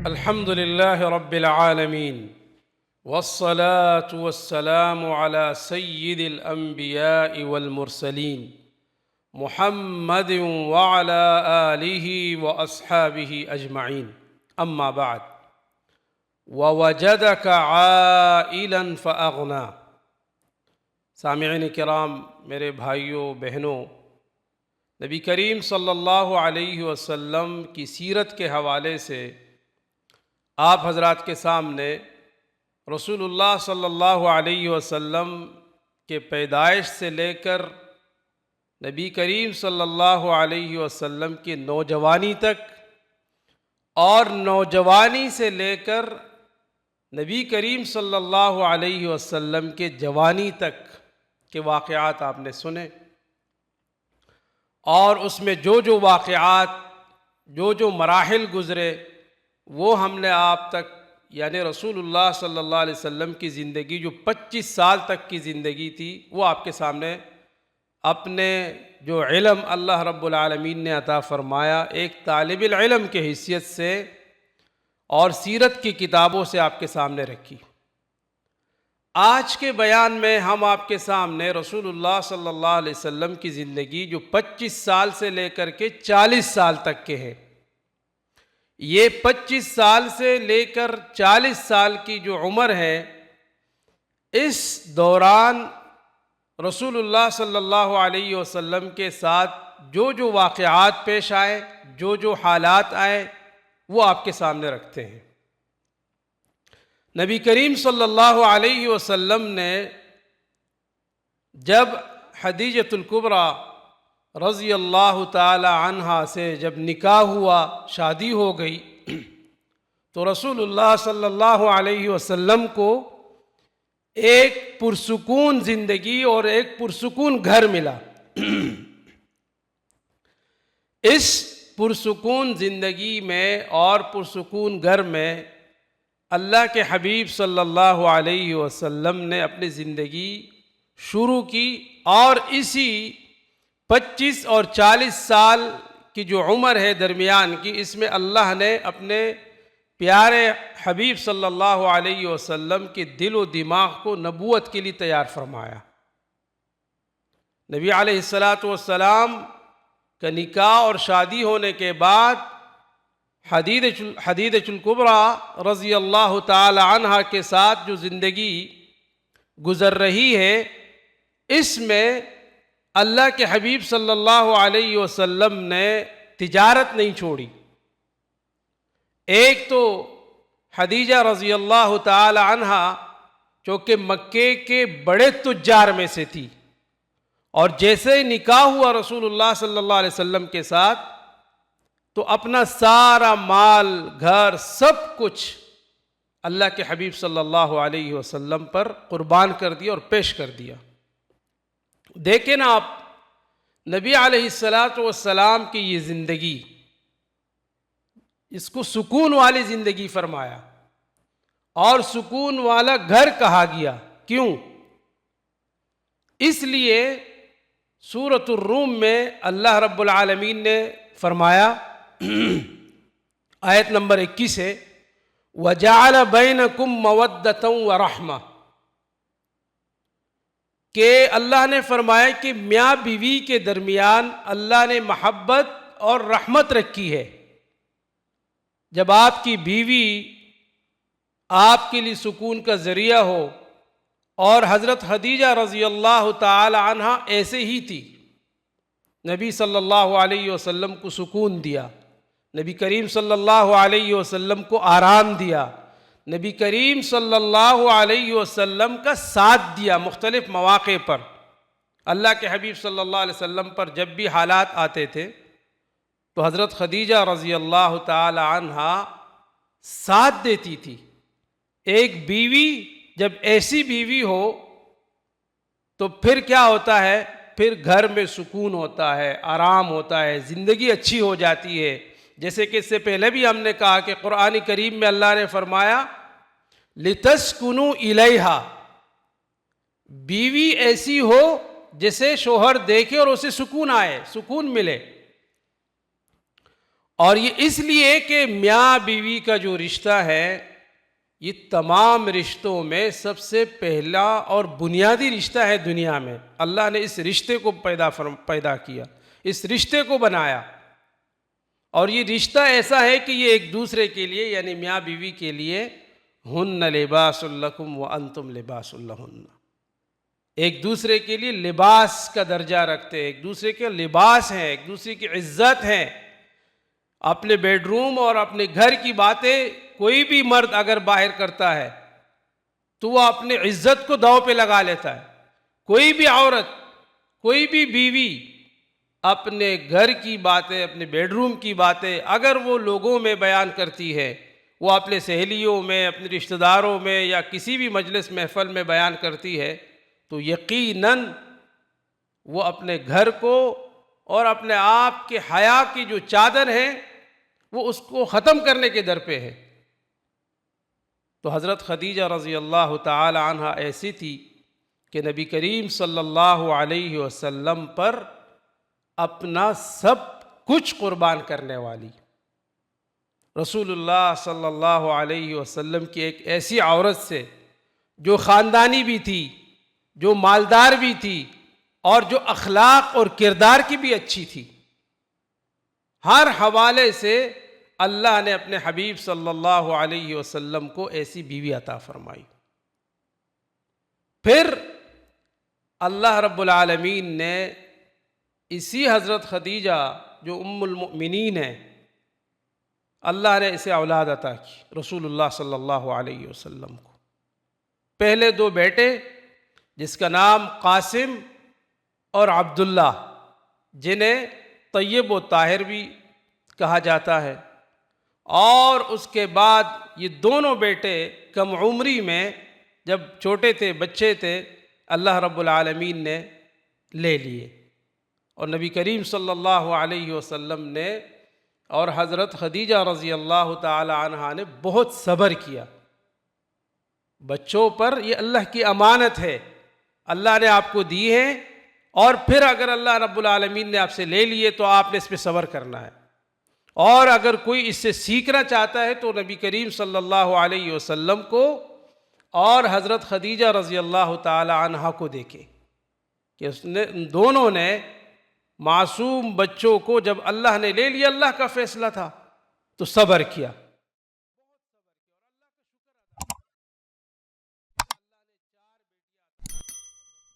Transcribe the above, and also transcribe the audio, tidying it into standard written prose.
الحمد لله رب العالمين والصلاة والسلام على سيد الأنبياء والمرسلين محمد وعلى آله وأصحابه أجمعين أما بعد ووجدك عائلا فأغنى. سامعین کرام، میرے بھائیوں بہنوں، نبی کریم صلی اللہ علیہ وسلم کی سیرت کے حوالے سے آپ حضرات کے سامنے رسول اللہ صلی اللہ علیہ وسلم کے پیدائش سے لے کر نبی کریم صلی اللہ علیہ وسلم کی نوجوانی تک اور نوجوانی سے لے کر نبی کریم صلی اللہ علیہ وسلم کے جوانی تک کے واقعات آپ نے سنے، اور اس میں جو واقعات جو مراحل گزرے وہ ہم نے آپ تک، یعنی رسول اللہ صلی اللہ علیہ وسلم کی زندگی جو 25 سال تک کی زندگی تھی، وہ آپ کے سامنے اپنے جو علم اللہ رب العالمین نے عطا فرمایا ایک طالب العلم کے حیثیت سے اور سیرت کی کتابوں سے آپ کے سامنے رکھی. آج کے بیان میں ہم آپ کے سامنے رسول اللہ صلی اللہ علیہ وسلم کی زندگی جو 25 سال سے لے کر کے 40 سال تک کے ہیں، یہ 25 سال سے لے کر 40 سال کی جو عمر ہے، اس دوران رسول اللہ صلی اللہ علیہ وسلم کے ساتھ جو واقعات پیش آئے، جو حالات آئے، وہ آپ کے سامنے رکھتے ہیں. نبی کریم صلی اللہ علیہ وسلم نے جب خدیجۃ الکبریٰ رضی اللہ تعالی عنہا سے جب نکاح ہوا، شادی ہو گئی، تو رسول اللہ صلی اللہ علیہ وسلم کو ایک پرسکون زندگی اور ایک پرسکون گھر ملا. اس پرسکون زندگی میں اور پرسکون گھر میں اللہ کے حبیب صلی اللہ علیہ وسلم نے اپنی زندگی شروع کی، اور اسی 25 اور 40 سال کی جو عمر ہے درمیان کی، اس میں اللہ نے اپنے پیارے حبیب صلی اللہ علیہ وسلم کے دل و دماغ کو نبوت کے لیے تیار فرمایا. نبی علیہ السلام کا نکاح اور شادی ہونے کے بعد خدیجۃ الکبریٰ رضی اللہ تعالی عنہا کے ساتھ جو زندگی گزر رہی ہے، اس میں اللہ کے حبیب صلی اللہ علیہ وسلم نے تجارت نہیں چھوڑی. ایک تو خدیجہ رضی اللہ تعالی عنہا چونکہ مکے کے بڑے تجار میں سے تھی، اور جیسے نکاح ہوا رسول اللہ صلی اللہ علیہ وسلم کے ساتھ، تو اپنا سارا مال، گھر، سب کچھ اللہ کے حبیب صلی اللہ علیہ وسلم پر قربان کر دیا اور پیش کر دیا. دیکھیں نا آپ، نبی علیہ السلام کی یہ زندگی، اس کو سکون والی زندگی فرمایا، اور سکون والا گھر کہا گیا. کیوں؟ اس لیے سورۃ الروم میں اللہ رب العالمین نے فرمایا، آیت نمبر 21 ہے، وَجَعَلَ بَيْنَكُمْ مَوَدَّةً وَرَحْمَةً، کہ اللہ نے فرمایا کہ میاں بیوی کے درمیان اللہ نے محبت اور رحمت رکھی ہے. جب آپ کی بیوی آپ کے لیے سکون کا ذریعہ ہو، اور حضرت خدیجہ رضی اللہ تعالی عنہا ایسے ہی تھی، نبی صلی اللہ علیہ وسلم کو سکون دیا، نبی کریم صلی اللہ علیہ وسلم کو آرام دیا، نبی کریم صلی اللہ علیہ وسلم کا ساتھ دیا مختلف مواقع پر. اللہ کے حبیب صلی اللہ علیہ وسلم پر جب بھی حالات آتے تھے تو حضرت خدیجہ رضی اللہ تعالی عنہا ساتھ دیتی تھی. ایک بیوی جب ایسی بیوی ہو تو پھر کیا ہوتا ہے؟ پھر گھر میں سکون ہوتا ہے، آرام ہوتا ہے، زندگی اچھی ہو جاتی ہے. جیسے کہ اس سے پہلے بھی ہم نے کہا کہ قرآن کریم میں اللہ نے فرمایا لِتَسْكُنُوا إِلَيْهَا، بیوی ایسی ہو جسے شوہر دیکھے اور اسے سکون آئے، سکون ملے. اور یہ اس لیے کہ میاں بیوی کا جو رشتہ ہے یہ تمام رشتوں میں سب سے پہلا اور بنیادی رشتہ ہے دنیا میں. اللہ نے اس رشتے کو پیدا کیا، اس رشتے کو بنایا، اور یہ رشتہ ایسا ہے کہ یہ ایک دوسرے کے لیے یعنی میاں بیوی کے لیے ہن لباس لکم وانتم لباس لہن، ایک دوسرے کے لیے لباس کا درجہ رکھتے ہیں، ایک دوسرے کے لباس ہیں، ایک دوسرے کی عزت ہے. اپنے بیڈ روم اور اپنے گھر کی باتیں کوئی بھی مرد اگر باہر کرتا ہے تو وہ اپنی عزت کو داؤ پہ لگا لیتا ہے. کوئی بھی عورت، کوئی بھی بیوی اپنے گھر کی باتیں، اپنے بیڈ روم کی باتیں اگر وہ لوگوں میں بیان کرتی ہے، وہ اپنے سہیلیوں میں، اپنے رشتہ داروں میں یا کسی بھی مجلس محفل میں بیان کرتی ہے، تو یقیناً وہ اپنے گھر کو اور اپنے آپ کے حیا کی جو چادر ہے وہ اس کو ختم کرنے کے در پہ ہے. تو حضرت خدیجہ رضی اللہ تعالی عنہ ایسی تھی کہ نبی کریم صلی اللہ علیہ وسلم پر اپنا سب کچھ قربان کرنے والی، رسول اللہ صلی اللہ علیہ وسلم کی ایک ایسی عورت سے جو خاندانی بھی تھی، جو مالدار بھی تھی، اور جو اخلاق اور کردار کی بھی اچھی تھی. ہر حوالے سے اللہ نے اپنے حبیب صلی اللہ علیہ وسلم کو ایسی بیوی عطا فرمائی. پھر اللہ رب العالمین نے اسی حضرت خدیجہ جو ام المؤمنین ہیں، اللہ نے اسے اولاد عطا کی رسول اللہ صلی اللہ علیہ وسلم کو. پہلے 2 بیٹے جس کا نام قاسم اور عبداللہ، جنہیں طیب و طاہر بھی کہا جاتا ہے، اور اس کے بعد یہ دونوں بیٹے کم عمری میں جب چھوٹے تھے، بچے تھے، اللہ رب العالمین نے لے لیے. اور نبی کریم صلی اللہ علیہ وسلم نے اور حضرت خدیجہ رضی اللہ تعالی عنہا نے بہت صبر کیا. بچوں پر یہ اللہ کی امانت ہے، اللہ نے آپ کو دی ہے، اور پھر اگر اللہ رب العالمین نے آپ سے لے لیے تو آپ نے اس پہ صبر کرنا ہے. اور اگر کوئی اس سے سیکھنا چاہتا ہے تو نبی کریم صلی اللہ علیہ وسلم کو اور حضرت خدیجہ رضی اللہ تعالی عنہا کو دیکھے کہ دونوں نے معصوم بچوں کو جب اللہ نے لے لیا، اللہ کا فیصلہ تھا، تو صبر کیا.